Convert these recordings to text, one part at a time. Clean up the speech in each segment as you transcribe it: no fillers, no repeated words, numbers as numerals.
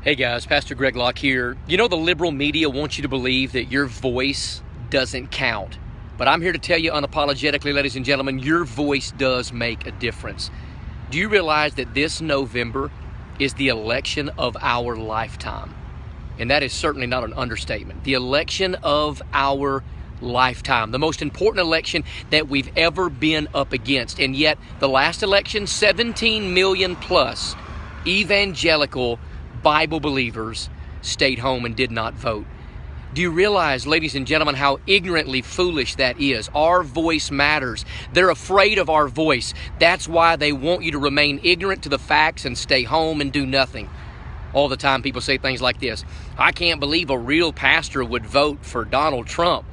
Hey guys, Pastor Greg Locke here. You know, the liberal media wants you to believe that your voice doesn't count. But I'm here to tell you unapologetically, ladies and gentlemen, your voice does make a difference. Do you realize that this November is the election of our lifetime? And that is certainly not an understatement. The election of our lifetime, the most important election that we've ever been up against. And yet, the last election, 17 million plus evangelical Bible believers stayed home and did not vote. Do you realize, ladies and gentlemen, how ignorantly foolish that is? Our voice matters. They're afraid of our voice. That's why they want you to remain ignorant to the facts and stay home and do nothing. All the time people say things like this: I can't believe a real pastor would vote for Donald Trump.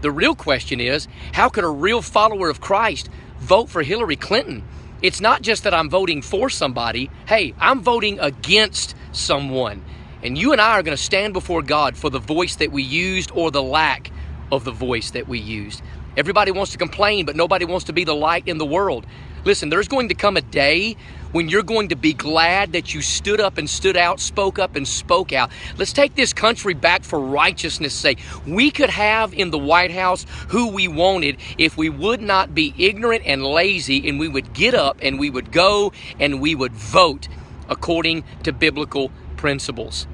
The real question is, how could a real follower of Christ vote for Hillary Clinton? It's not just that I'm voting for somebody. Hey, I'm voting against someone. And you and I are going to stand before God for the voice that we used or the lack of the voice that we used. Everybody wants to complain, but nobody wants to be the light in the world. Listen, there's going to come a day when you're going to be glad that you stood up and stood out, spoke up and spoke out. Let's take this country back for righteousness' sake. We could have in the White House who we wanted if we would not be ignorant and lazy, and we would get up and we would go and we would vote according to biblical principles.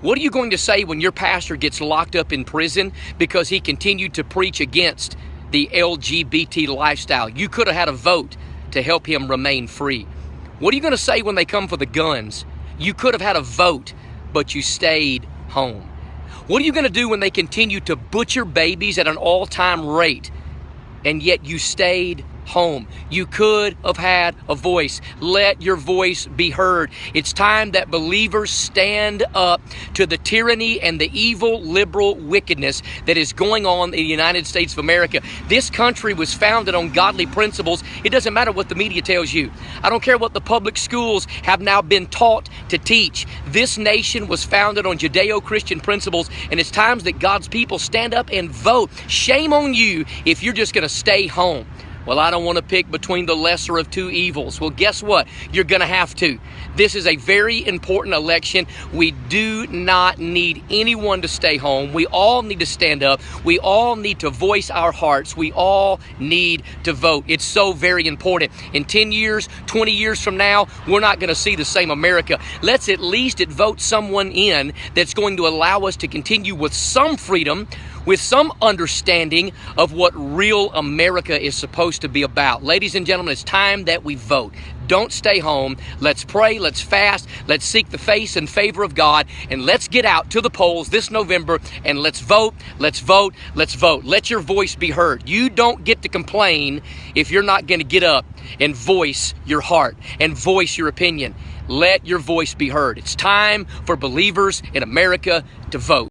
What are you going to say when your pastor gets locked up in prison because he continued to preach against the LGBT lifestyle? You could have had a vote to help him remain free. What are you going to say when they come for the guns? You could have had a vote, but you stayed home. What are you going to do when they continue to butcher babies at an all-time rate, and yet you stayed home? You could have had a voice. Let your voice be heard. It's time that believers stand up to the tyranny and the evil liberal wickedness that is going on in the United States of America. This country was founded on godly principles. It doesn't matter what the media tells you. I don't care what the public schools have now been taught to teach. This nation was founded on Judeo-Christian principles, and it's time that God's people stand up and vote. Shame on you if you're just going to stay home. Well, I don't want to pick between the lesser of two evils. Well, guess what? You're going to have to. This is a very important election. We do not need anyone to stay home. We all need to stand up. We all need to voice our hearts. We all need to vote. It's so very important. In 10 years, 20 years from now, we're not going to see the same America. Let's at least vote someone in that's going to allow us to continue with some freedom, with some understanding of what real America is supposed to be about. Ladies and gentlemen, it's time that we vote. Don't stay home. Let's pray, let's fast, let's seek the face and favor of God, and let's get out to the polls this November and let's vote, let's vote, let's vote. Let your voice be heard. You don't get to complain if you're not going to get up and voice your heart and voice your opinion. Let your voice be heard. It's time for believers in America to vote.